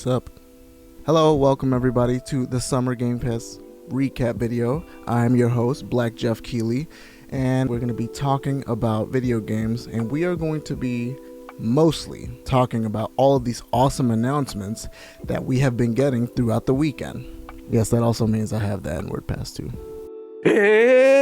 What's up? Hello, welcome everybody to the Summer Game Pass recap video. I'm your host, Black Jeff Keeley, and we're going to be talking about video games, and we are going to be mostly talking about all of these awesome announcements that we have been getting throughout the weekend. Yes, that also means I have the N-word pass too.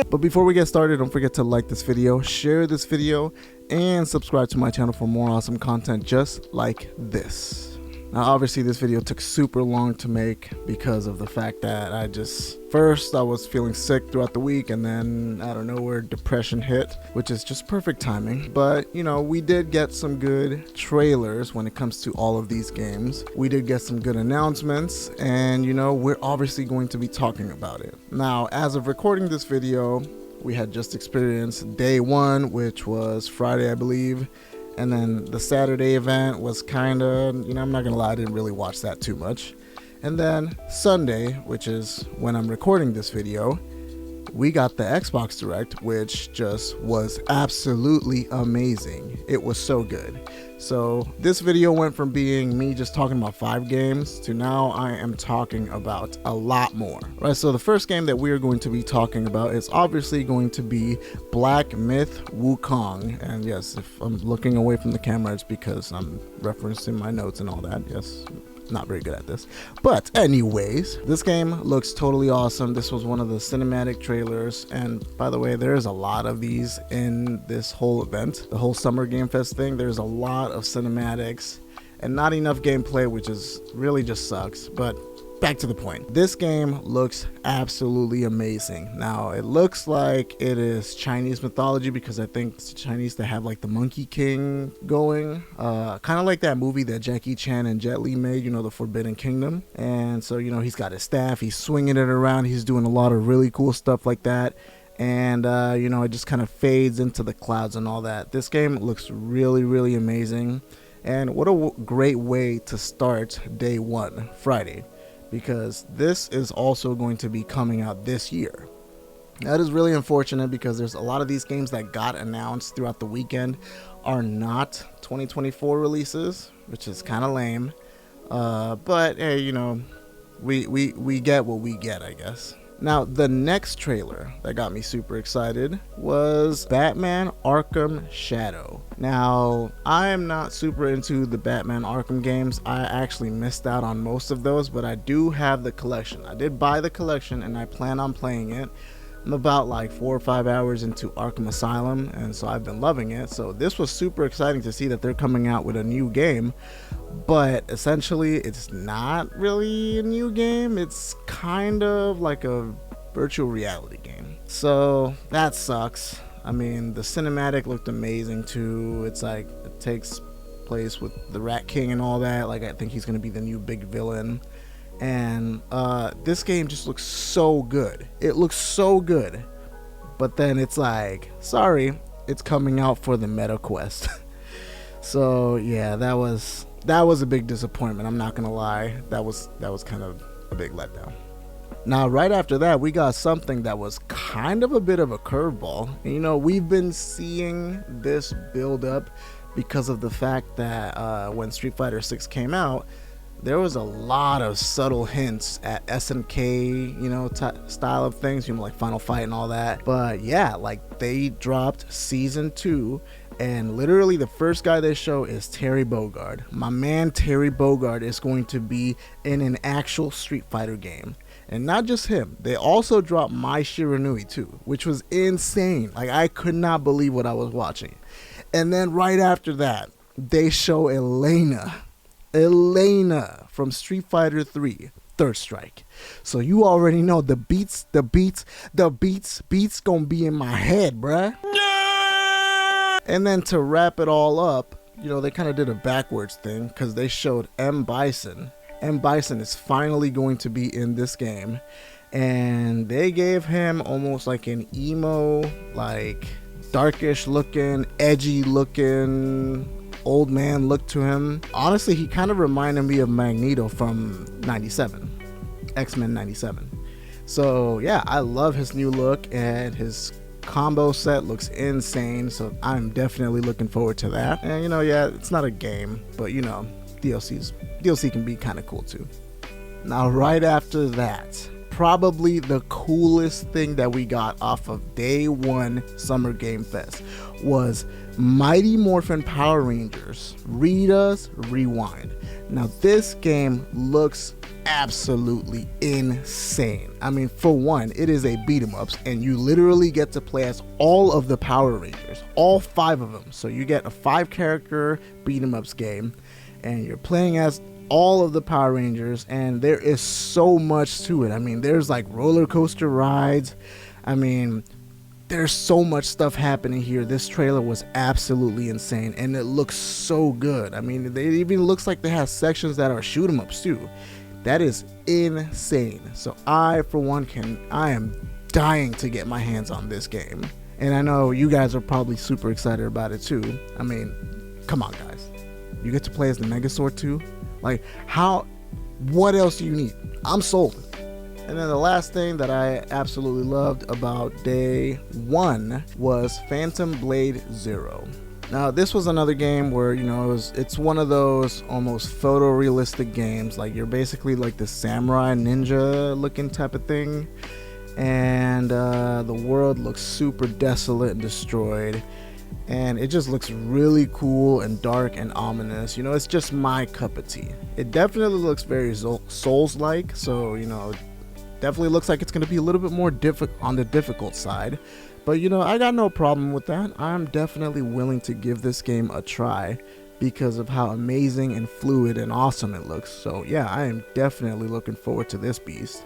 But before we get started, don't forget to like this video, share this video, and subscribe to my channel for more awesome content just like this. Now obviously this video took super long to make because of the fact that I was feeling sick throughout the week, and then out of nowhere depression hit, which is just perfect timing. But you know, we did get some good trailers when it comes to all of these games. We did get some good announcements, and you know, we're obviously going to be talking about it. Now as of recording this video, we had just experienced day one, which was Friday I believe. And then the Saturday event was kind of, you know, I'm not gonna lie, I didn't really watch that too much. And then Sunday, which is when I'm recording this video, we got the Xbox Direct, which just was absolutely amazing. It was so good. So this video went from being me just talking about 5 games to now I am talking about a lot more. Right, so the first game that we are going to be talking about is obviously going to be Black Myth: Wukong. And yes, if I'm looking away from the camera, it's because I'm referencing my notes and all that. Yes, not very good at this, but anyways, this game looks totally awesome. This was one of the cinematic trailers, and by the way, there's a lot of these in this whole event, the whole Summer Game Fest thing. There's a lot of cinematics and not enough gameplay, which is really just sucks. But back to the point, this game looks absolutely amazing. Now it looks like it is Chinese mythology because I think it's Chinese to have like the Monkey King going, kind of like that movie that Jackie Chan and Jet Li made, you know, the Forbidden Kingdom. And so, you know, he's got his staff, he's swinging it around, he's doing a lot of really cool stuff like that. And you know, it just kind of fades into the clouds and all that. This game looks really amazing, and what a great way to start day one, Friday, because this is also going to be coming out this year. That is really unfortunate because there's a lot of these games that got announced throughout the weekend are not 2024 releases, which is kind of lame. But hey, you know, we get what we get, I guess. Now the next trailer that got me super excited was Batman Arkham Shadow. Now I am not super into the Batman Arkham games. I actually missed out on most of those, but I do have the collection. I did buy the collection and I plan on playing it. I'm about like 4 or 5 hours into Arkham Asylum, and so I've been loving it. So this was super exciting to see that they're coming out with a new game, but essentially it's not really a new game. It's kind of like a virtual reality game, so that sucks. I mean, the cinematic looked amazing too. It's like it takes place with the Rat King and all that. Like I think he's gonna be the new big villain. And this game just looks so good. It looks so good, but then it's like, sorry, it's coming out for the Meta Quest. So yeah, that was a big disappointment. I'm not gonna lie, that was kind of a big letdown. Now right after that, we got something that was kind of a bit of a curveball. And, you know, we've been seeing this build up because of the fact that when Street Fighter 6 came out, there was a lot of subtle hints at SNK, you know, style of things, you know, like Final Fight and all that. But yeah, like they dropped season 2, and literally the first guy they show is Terry Bogard. My man Terry Bogard is going to be in an actual Street Fighter game. And not just him, they also dropped Mai Shiranui too, which was insane. Like I could not believe what I was watching. And then right after that, they show Elena from Street Fighter 3 Third Strike. So you already know the beats gonna be in my head, bruh. No! And then to wrap it all up, you know, they kind of did a backwards thing because they showed M. Bison. M. Bison is finally going to be in this game, and they gave him almost like an emo, like darkish looking, edgy looking old man look to him. Honestly, he kind of reminded me of Magneto from 97, X-Men 97. So yeah, I love his new look, and his combo set looks insane, so I'm definitely looking forward to that. And you know, yeah, it's not a game, but you know, DLC can be kind of cool too. Now, right after that, probably the coolest thing that we got off of day one Summer Game Fest was Mighty Morphin Power Rangers Rita's Rewind. Now, this game looks absolutely insane. I mean, for one, it is a beat 'em ups, and you literally get to play as all of the Power Rangers, all 5 of them. So you get a 5-character beat 'em ups game, and you're playing as all of the Power Rangers, and there is so much to it. I mean, there's like roller coaster rides. I mean, there's so much stuff happening here. This trailer was absolutely insane, and it looks so good. I mean, it even looks like they have sections that are shoot 'em ups too. That is insane. So I, for one, I am dying to get my hands on this game, and I know you guys are probably super excited about it too. I mean, come on, guys. You get to play as the Megazord too. Like, what else do you need? I'm sold. And then the last thing that I absolutely loved about day one was Phantom Blade Zero. Now, this was another game where, you know, it's one of those almost photorealistic games. Like, you're basically like the samurai ninja looking type of thing. And the world looks super desolate and destroyed. And it just looks really cool and dark and ominous. You know, it's just my cup of tea. It definitely looks very Souls-like, so, you know, definitely looks like it's going to be a little bit more on the difficult side. But, you know, I got no problem with that. I'm definitely willing to give this game a try because of how amazing and fluid and awesome it looks. So, yeah, I am definitely looking forward to this beast.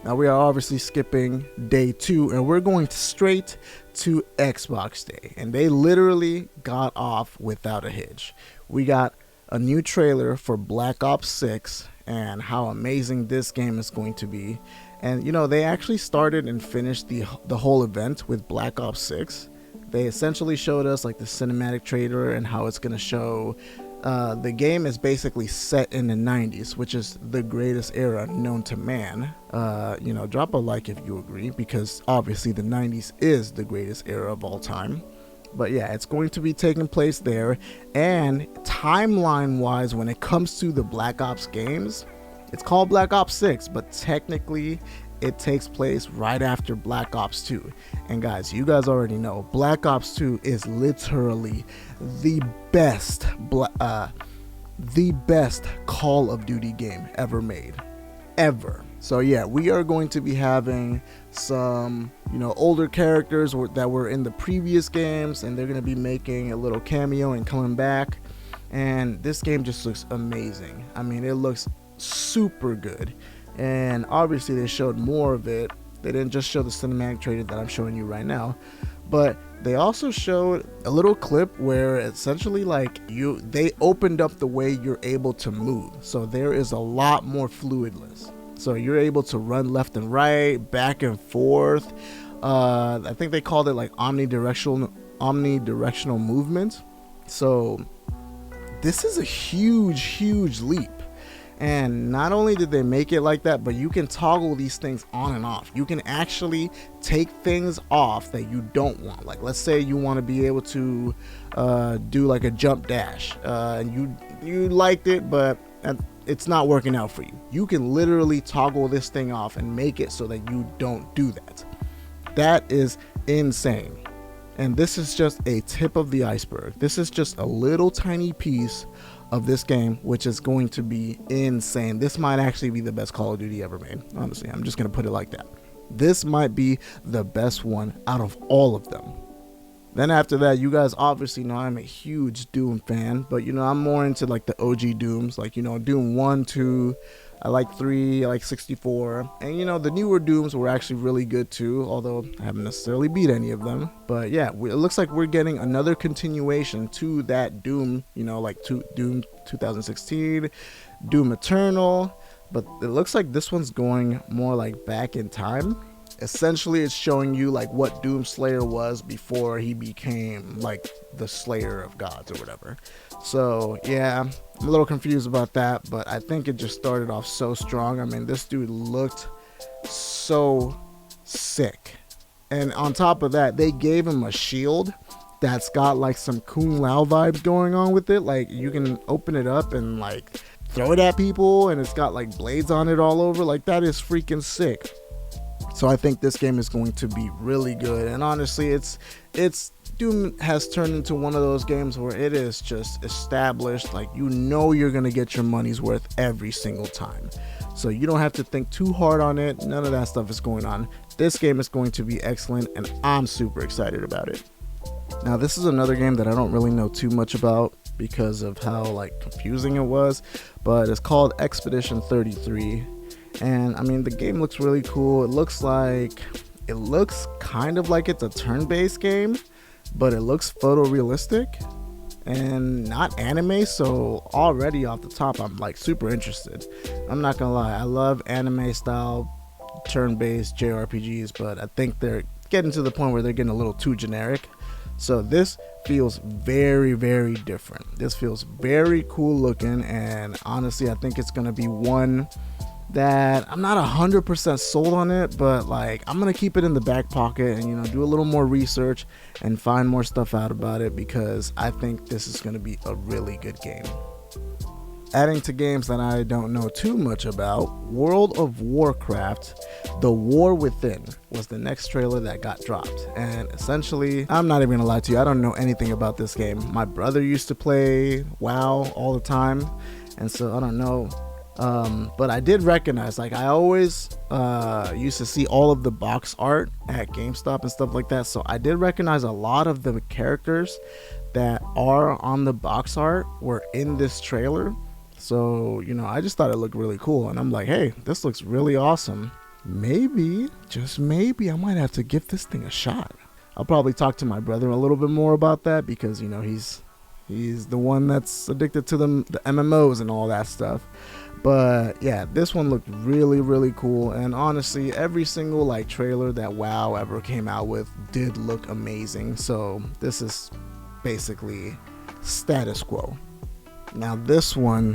Now, we are obviously skipping day 2, and we're going straight to Xbox Day. And they literally got off without a hitch. We got a new trailer for Black Ops 6 and how amazing this game is going to be. And, you know, they actually started and finished the whole event with Black Ops 6. They essentially showed us, like, the cinematic trailer and how it's going to show... the game is basically set in the 90s, which is the greatest era known to man. You know, drop a like if you agree, because obviously the 90s is the greatest era of all time. But yeah, it's going to be taking place there. And timeline wise, when it comes to the Black Ops games, it's called Black Ops 6, but technically it takes place right after Black Ops 2. And guys, you guys already know Black Ops 2 is literally the best Call of Duty game ever made, ever. So yeah, we are going to be having some, you know, older characters that were in the previous games, and they're going to be making a little cameo and coming back. And this game just looks amazing. I mean, it looks super good. And obviously they showed more of it. They didn't just show the cinematic trailer that I'm showing you right now, but they also showed a little clip where essentially like they opened up the way you're able to move. So there is a lot more fluidness. So you're able to run left and right, back and forth. I think they called it like omnidirectional movement. So this is a huge leap. And not only did they make it like that, but you can toggle these things on and off. You can actually take things off that you don't want. Like, let's say you want to be able to do like a jump dash. And you liked it, but it's not working out for you. You can literally toggle this thing off and make it so that you don't do that. That is insane. And this is just a tip of the iceberg. This is just a little tiny piece of this game, which is going to be insane. This might actually be the best Call of Duty ever made. Honestly, I'm just going to put it like that. This might be the best one out of all of them. Then after that, you guys obviously know I'm a huge Doom fan, but you know, I'm more into like the OG Dooms, like, you know, Doom 1, 2, I like 3, I like 64, and you know, the newer Dooms were actually really good too, although I haven't necessarily beat any of them. But yeah, it looks like we're getting another continuation to that Doom, you know, like Doom 2016, Doom Eternal, but it looks like this one's going more like back in time. Essentially, it's showing you like what Doom Slayer was before he became like the Slayer of Gods or whatever. So yeah, I'm a little confused about that, but I think it just started off so strong. I mean, this dude looked so sick. And on top of that, they gave him a shield that's got like some Kung Lao vibes going on with it. Like you can open it up and like throw it at people, and it's got like blades on it all over. Like that is freaking sick. So I think this game is going to be really good. And honestly, it's Doom has turned into one of those games where it is just established, like you know you're gonna get your money's worth every single time. So you don't have to think too hard on it. None of that stuff is going on. This game is going to be excellent, and I'm super excited about it. Now this is another game that I don't really know too much about because of how like confusing it was, but it's called Expedition 33. And I mean, the game looks really cool. It looks kind of like it's a turn-based game, but it looks photorealistic and not anime. So already off the top, I'm like super interested. I'm not gonna lie, I love anime style turn-based JRPGs, but I think they're getting to the point where they're getting a little too generic. So this feels very, very different. This feels very cool looking, and honestly, I think it's gonna be one that I'm not 100% sold on it, but like I'm gonna keep it in the back pocket and, you know, do a little more research and find more stuff out about it, because I think this is gonna be a really good game. Adding to games that I don't know too much about, World of Warcraft The War Within was the next trailer that got dropped. And essentially, I'm not even gonna lie to you, I don't know anything about this game. My brother used to play WoW all the time, and so I don't know. But I did recognize, like I always used to see all of the box art at GameStop and stuff like that, so I did recognize a lot of the characters that are on the box art were in this trailer. So, you know, I just thought it looked really cool, and I'm like, hey, this looks really awesome. Maybe, just maybe, I might have to give this thing a shot. I'll probably talk to my brother a little bit more about that, because, you know, he's the one that's addicted to the MMOs and all that stuff. But yeah, this one looked really, really cool, and honestly, every single like trailer that WoW ever came out with did look amazing. So this is basically status quo. Now this one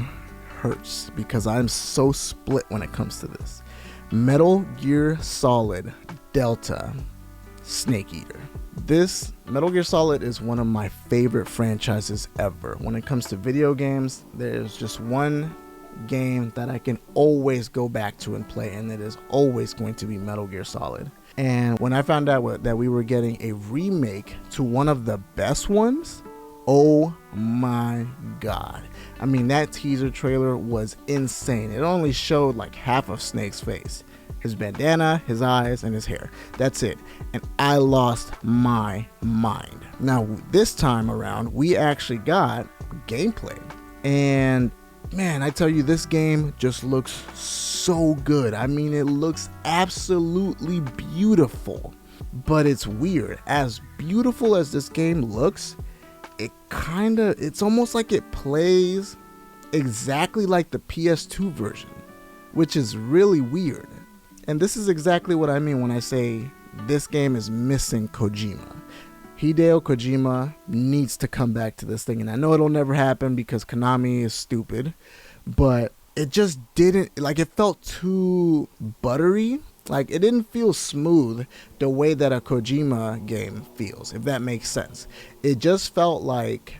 hurts because I'm so split when it comes to this. Metal Gear Solid Delta Snake Eater. This Metal Gear Solid is one of my favorite franchises ever. When it comes to video games, there's just one game that I can always go back to and play, and it is always going to be Metal Gear Solid. And when I found out that we were getting a remake to one of the best ones, oh my god. I mean, that teaser trailer was insane. It only showed like half of Snake's face, his bandana, his eyes, and his hair. That's it. And I lost my mind. Now this time around, we actually got gameplay, and man, I tell you, this game just looks so good. I mean, it looks absolutely beautiful, but it's weird. As beautiful as this game looks, it's almost like it plays exactly like the PS2 version, which is really weird. And this is exactly what I mean when I say this game is missing Kojima. Hideo Kojima needs to come back to this thing, and I know it'll never happen because Konami is stupid, but it just didn't, like, it felt too buttery. Like, it didn't feel smooth the way that a Kojima game feels, if that makes sense. It just felt like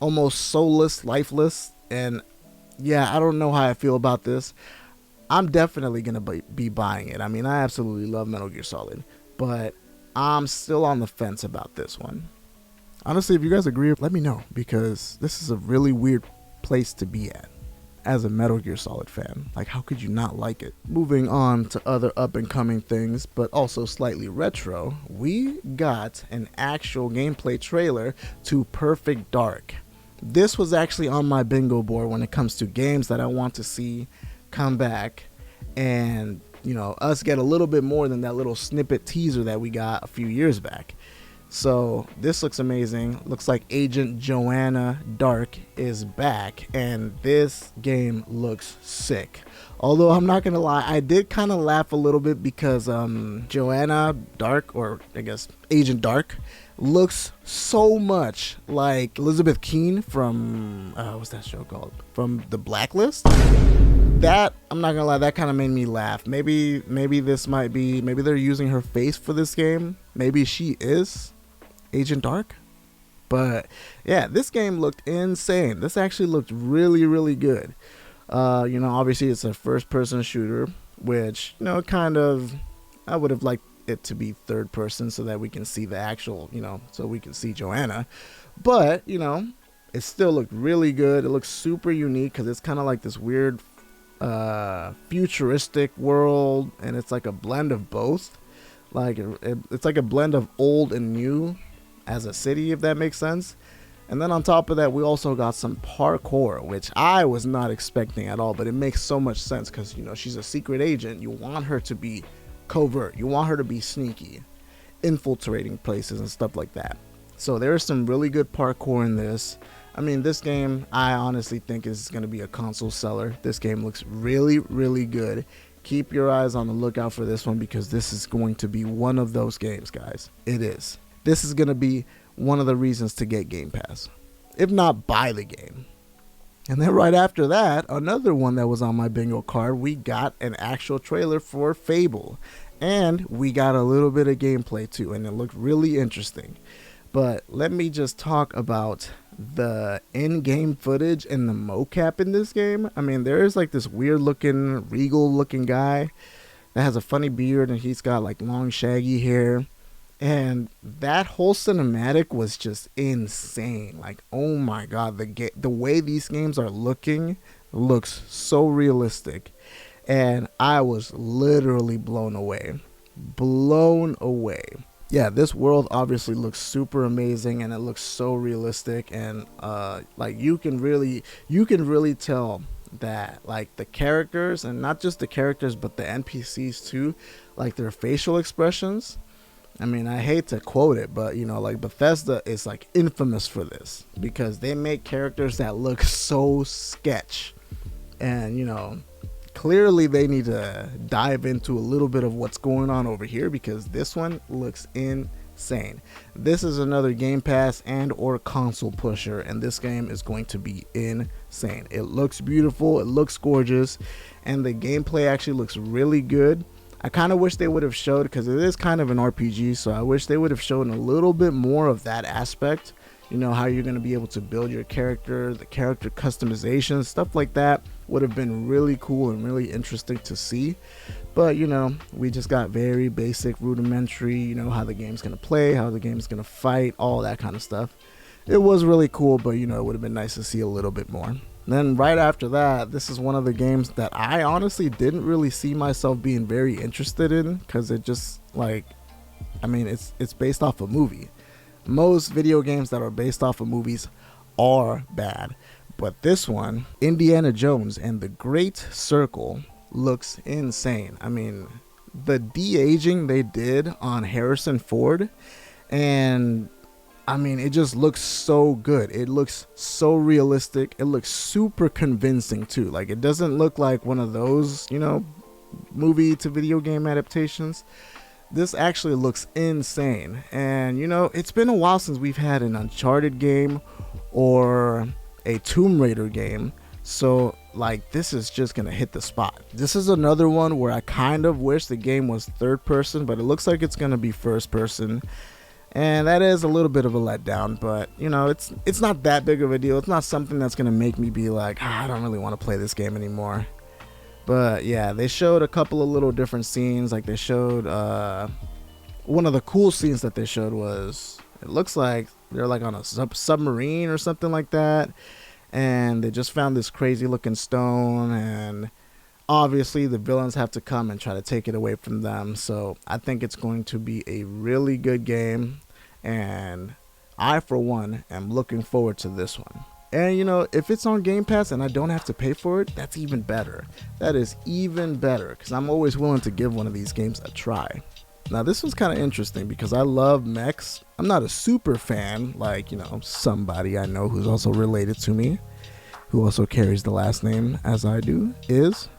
almost soulless, lifeless, and yeah, I don't know how I feel about this. I'm definitely gonna be buying it. I mean, I absolutely love Metal Gear Solid, but I'm still on the fence about this one. Honestly, if you guys agree, let me know, because this is a really weird place to be at as a Metal Gear Solid fan. Like, how could you not like it? Moving on to other up and coming things, but also slightly retro, we got an actual gameplay trailer to Perfect Dark. This was actually on my bingo board when it comes to games that I want to see come back and, you know, us get a little bit more than that little snippet teaser that we got a few years back. So this looks amazing. Looks like Agent Joanna Dark is back, and this game looks sick. Although I'm not gonna lie, I did kind of laugh a little bit because Joanna Dark, or I guess Agent Dark, looks so much like Elizabeth Keene from what's that show called? From The Blacklist. That, I'm not gonna lie, that kind of made me laugh. Maybe this might be, maybe they're using her face for this game. Maybe she is Agent Dark. But yeah, this game looked insane. This actually looked really, really good. Obviously it's a first person shooter, which, kind of, I would have liked it to be third person so that we can see the actual, so we can see Joanna. But, it still looked really good. It looks super unique because it's kind of like this weird futuristic world, and it's like a blend of both. Like it's like a blend of old and new as a city, if that makes sense. And then on top of that, we also got some parkour, which I was not expecting at all, but it makes so much sense because, she's a secret agent. You want her to be covert. You want her to be sneaky, infiltrating places and stuff like that. So there's some really good parkour in this. I mean, this game, I honestly think is going to be a console seller. This game looks really, really good. Keep your eyes on the lookout for this one because this is going to be one of those games, guys. It is. This is going to be one of the reasons to get Game Pass, if not buy the game. And then right after that, another one that was on my bingo card, we got an actual trailer for Fable, and we got a little bit of gameplay too, and it looked really interesting. But let me just talk about the in-game footage and the mocap in this game. I mean, there is like this weird looking, regal looking guy that has a funny beard, and he's got like long shaggy hair. And that whole cinematic was just insane. Like, oh my god, the way these games are looking looks so realistic. And I was literally blown away. Blown away. Yeah, this world obviously looks super amazing, and it looks so realistic. And like you can really tell that like the characters, and not just the characters but the NPCs too, like their facial expressions. I mean, I hate to quote it, but like Bethesda is like infamous for this because they make characters that look so sketch. And clearly they need to dive into a little bit of what's going on over here because this one looks insane. This is another Game Pass and or console pusher, and this game is going to be insane. It looks beautiful, it looks gorgeous, and the gameplay actually looks really good. I kind of wish they would have showed, because it is kind of an RPG, so I wish they would have shown a little bit more of that aspect. How you're going to be able to build your character, the character customization, stuff like that would have been really cool and really interesting to see. But, we just got very basic, rudimentary, how the game's going to play, how the game's going to fight, all that kind of stuff. It was really cool, but, it would have been nice to see a little bit more. Then right after that, this is one of the games that I honestly didn't really see myself being very interested in because it just it's based off a movie. Most video games that are based off of movies are bad, but this one, Indiana Jones and the Great Circle, looks insane. I mean, the de-aging they did on Harrison Ford, and it just looks so good. It looks so realistic. It looks super convincing too. Like, it doesn't look like one of those, movie to video game adaptations. This actually looks insane. And, it's been a while since we've had an Uncharted game or a Tomb Raider game. So, like, this is just going to hit the spot. This is another one where I kind of wish the game was third person, but it looks like it's going to be first person. And that is a little bit of a letdown, but it's not that big of a deal. It's not something that's gonna make me be like, I don't really want to play this game anymore. But yeah, they showed a couple of little different scenes. Like, they showed one of the cool scenes that they showed was, it looks like they're like on a submarine or something like that, and they just found this crazy looking stone, and obviously the villains have to come and try to take it away from them. So I think it's going to be a really good game, and I for one am looking forward to this one. And if it's on Game Pass and I don't have to pay for it, that's even better. That is even better, because I'm always willing to give one of these games a try. Now this one's kind of interesting because I love mechs. I'm not a super fan like somebody I know who's also related to me, who also carries the last name as I do, is.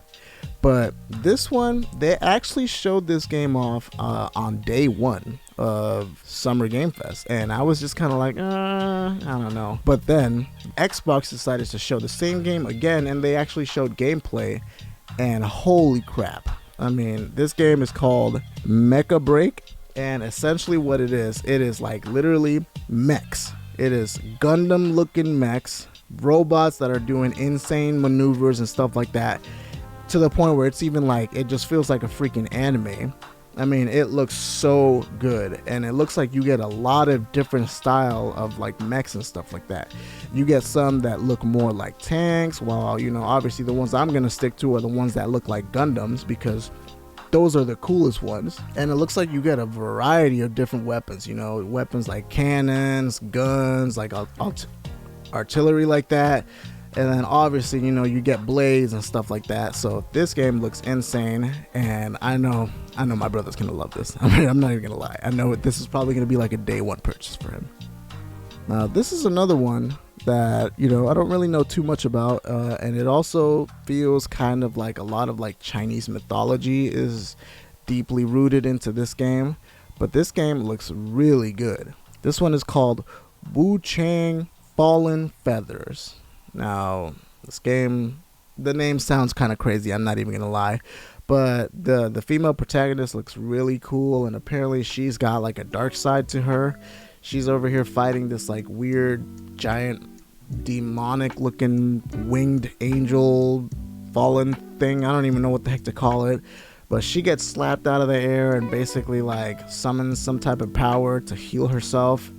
But this one, they actually showed this game off on day one of Summer Game Fest, and I was just kind of like, I don't know. But then Xbox decided to show the same game again, and they actually showed gameplay, and holy crap. I mean, this game is called Mecha Break, and essentially what it is like literally mechs. It is Gundam looking mechs, robots that are doing insane maneuvers and stuff like that, to the point where it's even like, it just feels like a freaking anime. I mean, it looks so good, and it looks like you get a lot of different style of like mechs and stuff like that. You get some that look more like tanks, while, you know, obviously the ones I'm gonna stick to are the ones that look like Gundams, because those are the coolest ones. And it looks like you get a variety of different weapons, you know, weapons like cannons, guns, like artillery like that. And then obviously, you know, you get blades and stuff like that. So this game looks insane, and I know my brother's gonna love this. I mean, I'm not even gonna lie. I know this is probably gonna be like a day one purchase for him. Now, this is another one that, you know, I don't really know too much about, and it also feels kind of like a lot of like Chinese mythology is deeply rooted into this game. But this game looks really good. This one is called Wu Chang Fallen Feathers. Now, this game, the name sounds kind of crazy, I'm not even gonna lie, but the female protagonist looks really cool, and apparently she's got like a dark side to her. She's over here fighting this like weird giant demonic looking winged angel fallen thing. I don't even know what the heck to call it, but she gets slapped out of the air and basically like summons some type of power to heal herself.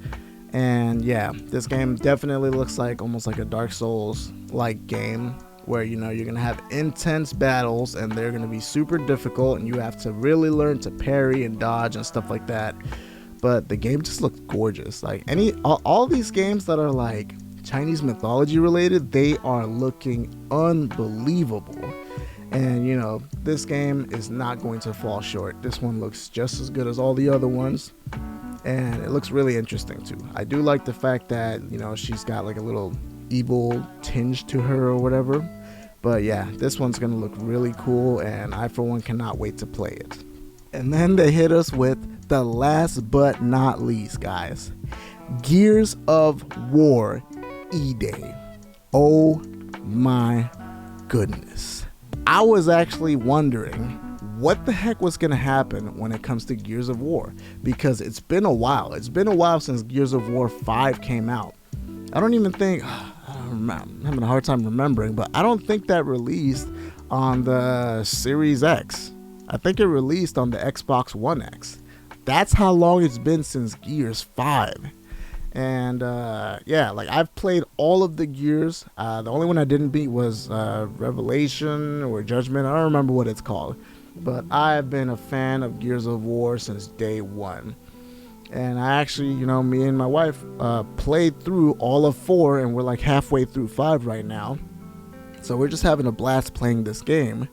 And yeah, this game definitely looks like almost like a Dark Souls like game, where, you know, you're gonna have intense battles and they're gonna be super difficult, and you have to really learn to parry and dodge and stuff like that. But the game just looks gorgeous. Like all these games that are like Chinese mythology related, they are looking unbelievable. And, you know, this game is not going to fall short. This one looks just as good as all the other ones, and it looks really interesting too. I do like the fact that, you know, she's got like a little evil tinge to her or whatever. But yeah, this one's gonna look really cool, and I for one cannot wait to play it. And then they hit us with the last but not least, guys, Gears of War E-Day. Oh my goodness. I was actually wondering what the heck was going to happen when it comes to Gears of War, because it's been a while. It's been a while since Gears of War 5 came out. I don't even think, I'm having a hard time remembering, but I don't think that released on the Series X. I think it released on the Xbox One X. That's how long it's been since Gears 5. And yeah, like I've played all of the Gears. The only one I didn't beat was Revelation or Judgment. I don't remember what it's called. But I've been a fan of Gears of War since day one. And I actually, you know, me and my wife played through all of 4, and we're like halfway through 5 right now. So we're just having a blast playing this game.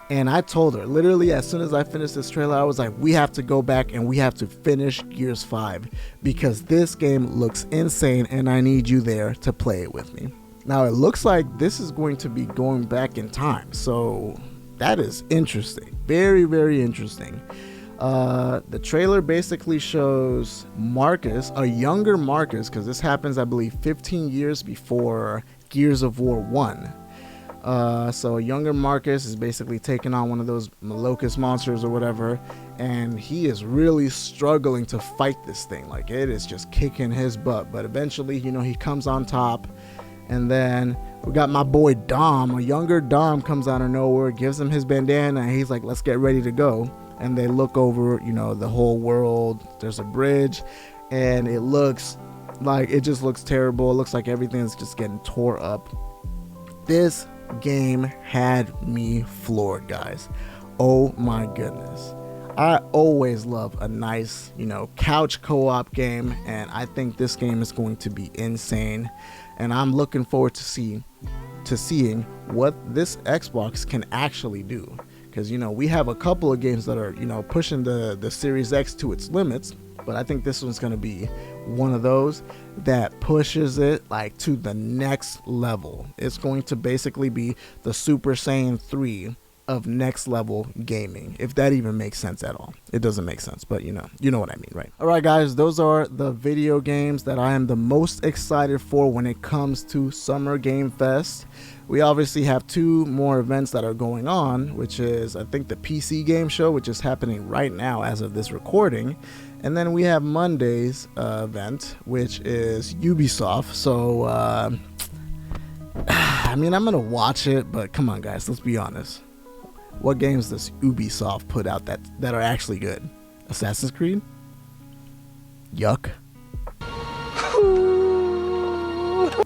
And I told her, literally, as soon as I finished this trailer, I was like, we have to go back and we have to finish Gears 5, because this game looks insane and I need you there to play it with me. Now, it looks like this is going to be going back in time. So that is interesting. Very, very interesting. The trailer basically shows Marcus, a younger Marcus, because this happens, I believe, 15 years before Gears of War 1. So a younger Marcus is basically taking on one of those Malocus monsters or whatever, and he is really struggling to fight this thing. Like, it is just kicking his butt, but eventually, you know, he comes on top. And then we got my boy Dom, a younger Dom, comes out of nowhere, gives him his bandana, and he's like, let's get ready to go. And they look over, you know, the whole world. There's a bridge, and it looks like, it just looks terrible. It looks like everything's just getting tore up. This game had me floored, guys. Oh my goodness. I always love a nice, you know, couch co-op game, and I think this game is going to be insane. And I'm looking forward to seeing what this Xbox can actually do, because, you know, we have a couple of games that are, you know, pushing the Series X to its limits, but I think this one's going to be one of those that pushes it like to the next level. It's going to basically be the Super Saiyan 3 of next level gaming, if that even makes sense at all. It doesn't make sense, but you know what I mean, right? All right, guys, those are the video games that I am the most excited for when it comes to Summer Game Fest. We obviously have 2 more events that are going on, which is, I think, the PC game show, which is happening right now as of this recording. And then we have Monday's event, which is Ubisoft. So, I mean, I'm going to watch it, but come on, guys, let's be honest. What games does Ubisoft put out that are actually good? Assassin's Creed? Yuck.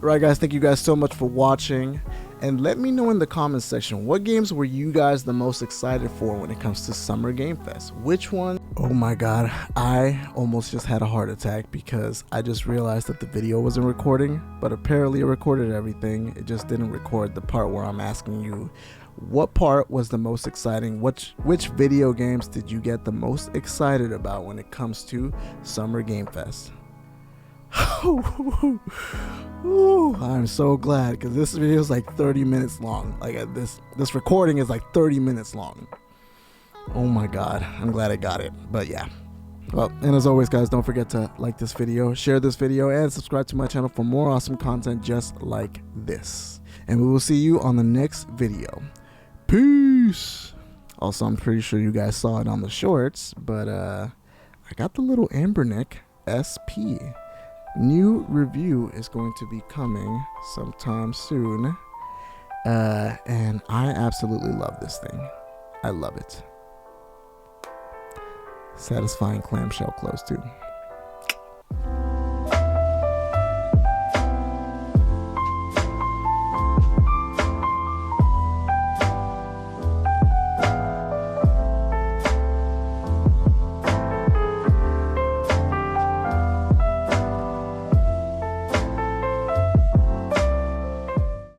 Right, guys, thank you guys so much for watching. And let me know in the comments section, what games were you guys the most excited for when it comes to Summer Game Fest? Which one? Oh my god, I almost just had a heart attack because I just realized that the video wasn't recording, but apparently it recorded everything. It just didn't record the part where I'm asking you what part was the most exciting. Which video games did you get the most excited about when it comes to Summer Game Fest? Ooh, I'm so glad, because this video is like 30 minutes long. Like this recording is like 30 minutes long. Oh my god, I'm glad I got it. But yeah, well, and as always, guys, don't forget to like this video, share this video, and subscribe to my channel for more awesome content just like this. And we will see you on the next video. Peace. Also, I'm pretty sure you guys saw it on the shorts, but I got the little Ambernick SP. New review is going to be coming sometime soon, and I absolutely love this thing. I love it. Satisfying clamshell close too.